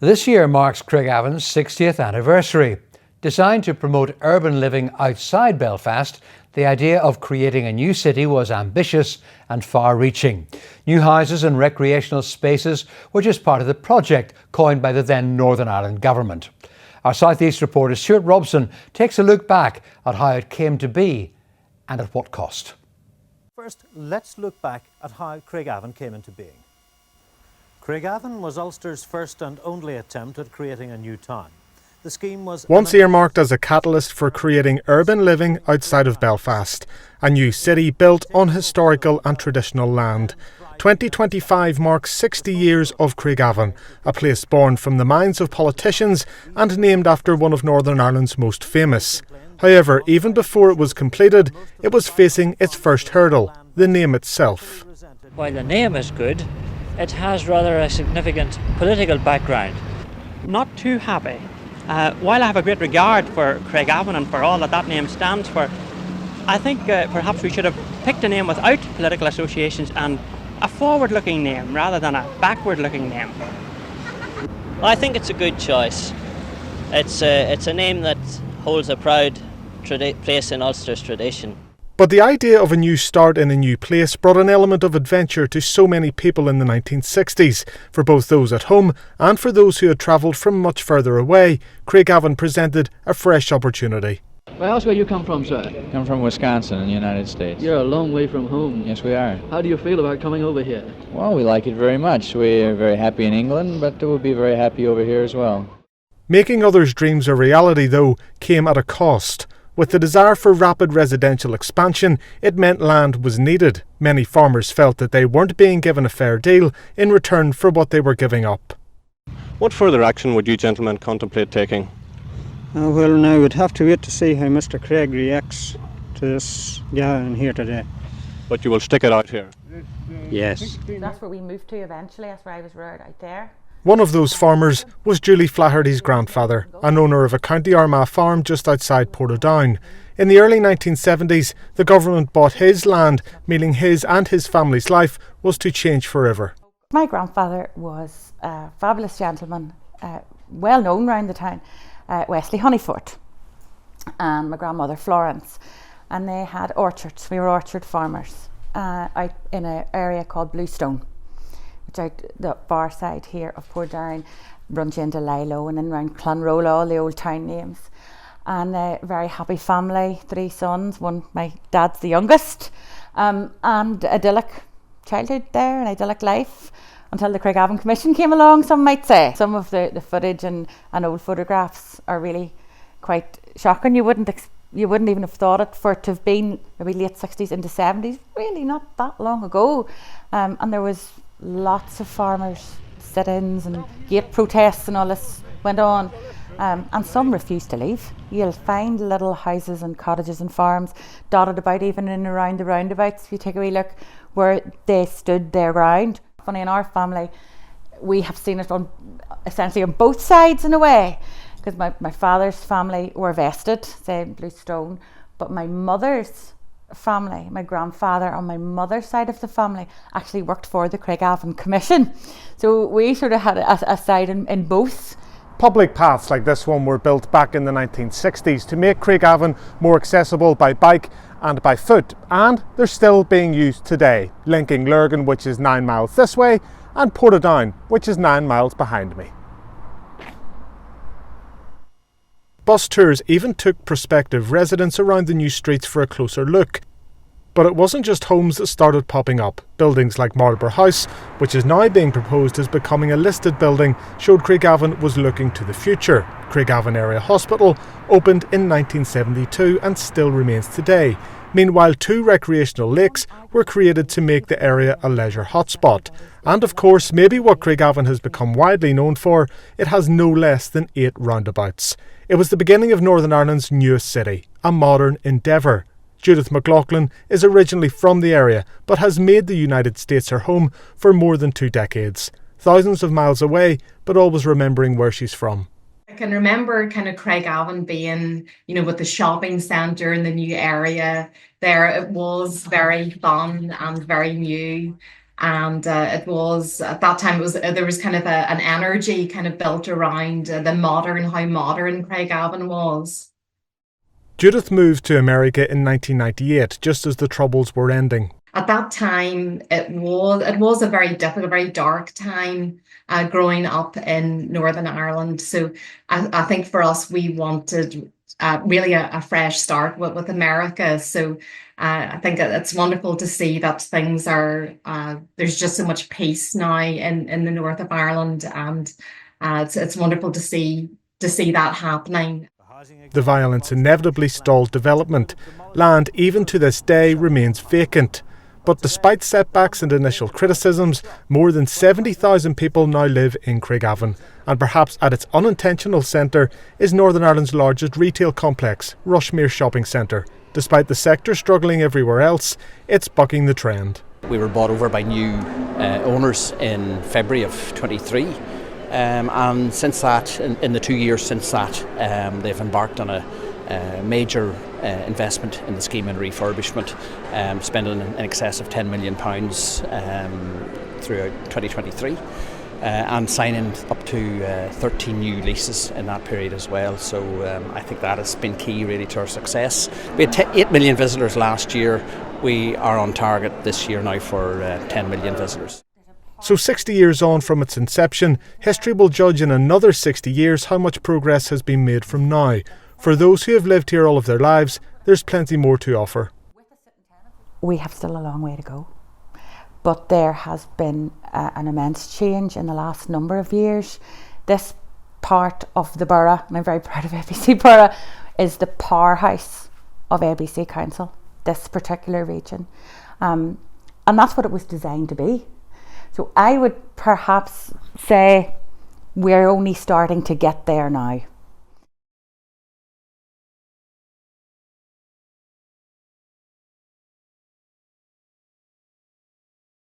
This year marks Craigavon's 60th anniversary. Designed to promote urban living outside Belfast, the idea of creating a new city was ambitious and far-reaching. New houses and recreational spaces were just part of the project coined by the then Northern Ireland government. Our South East reporter Stewart Robson takes a look back at how it came to be and at what cost. First, let's look back at how Craigavon came into being. Craigavon was Ulster's first and only attempt at creating a new town. The scheme was once earmarked as a catalyst for creating urban living outside of Belfast, a new city built on historical and traditional land. 2025 marks 60 years of Craigavon, a place born from the minds of politicians and named after one of Northern Ireland's most famous. However, even before it was completed, it was facing its first hurdle, the name itself. While the name is good, it has rather a significant political background. Not too happy. While I have a great regard for Craigavon and for all that that name stands for, I think perhaps we should have picked a name without political associations and a forward-looking name rather than a backward-looking name. I think it's a good choice. It's a name that holds a proud place in Ulster's tradition. But the idea of a new start in a new place brought an element of adventure to so many people in the 1960s. For both those at home and for those who had travelled from much further away, Craigavon presented a fresh opportunity. Well, that's where you come from, sir? I'm from Wisconsin in the United States. You're a long way from home. Yes, we are. How do you feel about coming over here? Well, we like it very much. We're very happy in England, but we'll be very happy over here as well. Making others' dreams a reality, though, came at a cost. With the desire for rapid residential expansion, it meant land was needed. Many farmers felt that they weren't being given a fair deal in return for what they were giving up. What further action would you gentlemen contemplate taking? Well, now we'd have to wait to see how Mr. Craig reacts to this gathering here today. But you will stick it out here? Yes. That's where we moved to eventually. That's where I was reared, out there. One of those farmers was Julie Flaherty's grandfather, an owner of a County Armagh farm just outside Portadown. In the early 1970s, the government bought his land, meaning his and his family's life was to change forever. My grandfather was a fabulous gentleman, well known round the town, Wesley Honeyfort, and my grandmother Florence. And they had orchards. We were orchard farmers out in an area called Bluestone, which out the far side here of Portadown, runs into Lilo and then round Clonrola, all the old town names. And a very happy family, 3 sons, my dad's the youngest, and idyllic childhood there, an idyllic life, until the Craigavon Commission came along, some might say. Some of the footage and old photographs are really quite shocking. You wouldn't even have thought it for it to have been maybe late 60s into 70s, really not that long ago. And there was lots of farmers sit-ins and gate protests and all this went on, and some refused to leave. You'll find little houses and cottages and farms dotted about even in and around the roundabouts, if you take a wee look, where they stood their ground. Funny, in our family we have seen it essentially on both sides in a way, because my father's family were vested, say Bluestone, but my mother's family, my grandfather on my mother's side of the family actually worked for the Craigavon Commission. So we sort of had a side in both. Public paths like this one were built back in the 1960s to make Craigavon more accessible by bike and by foot, and they're still being used today, linking Lurgan, which is 9 miles this way, and Portadown, which is 9 miles behind me. Bus tours even took prospective residents around the new streets for a closer look. But it wasn't just homes that started popping up. Buildings like Marlborough House, which is now being proposed as becoming a listed building, showed Craigavon was looking to the future. Craigavon Area Hospital opened in 1972 and still remains today. Meanwhile, 2 recreational lakes were created to make the area a leisure hotspot. And of course, maybe what Craigavon has become widely known for, it has no less than 8 roundabouts. It was the beginning of Northern Ireland's newest city, a modern endeavour. Judith McLaughlin is originally from the area, but has made the United States her home for more than 2 decades. Thousands of miles away, but always remembering where she's from. I can remember kind of Craigavon being, with the shopping centre and the new area there. It was very fun and very new. And it was, at that time, there was kind of an energy kind of built around how modern Craigavon was. Judith moved to America in 1998, just as the Troubles were ending. At that time, it was a very difficult, very dark time growing up in Northern Ireland. So I think for us, we wanted really a fresh start with America. So I think it's wonderful to see that things are, there's just so much peace now in the north of Ireland, and it's wonderful to see that happening. The violence inevitably stalled development. Land, even to this day, remains vacant. But despite setbacks and initial criticisms, more than 70,000 people now live in Craigavon, and perhaps at its unintentional centre is Northern Ireland's largest retail complex, Rushmere Shopping Centre. Despite the sector struggling everywhere else, it's bucking the trend. We were bought over by new owners in February of 23. And since that, in the 2 years since that, they've embarked on a major investment in the scheme and refurbishment, spending in excess of £10 million throughout 2023, and signing up to 13 new leases in that period as well. So I think that has been key really to our success. We had 8 million visitors last year. We are on target this year now for 10 million visitors. So 60 years on from its inception, history will judge in another 60 years how much progress has been made from now. For those who have lived here all of their lives, there's plenty more to offer. We have still a long way to go, but there has been an immense change in the last number of years. This part of the borough, and I'm very proud of ABC Borough, is the powerhouse of ABC Council, this particular region. And that's what it was designed to be. So I would perhaps say we're only starting to get there now.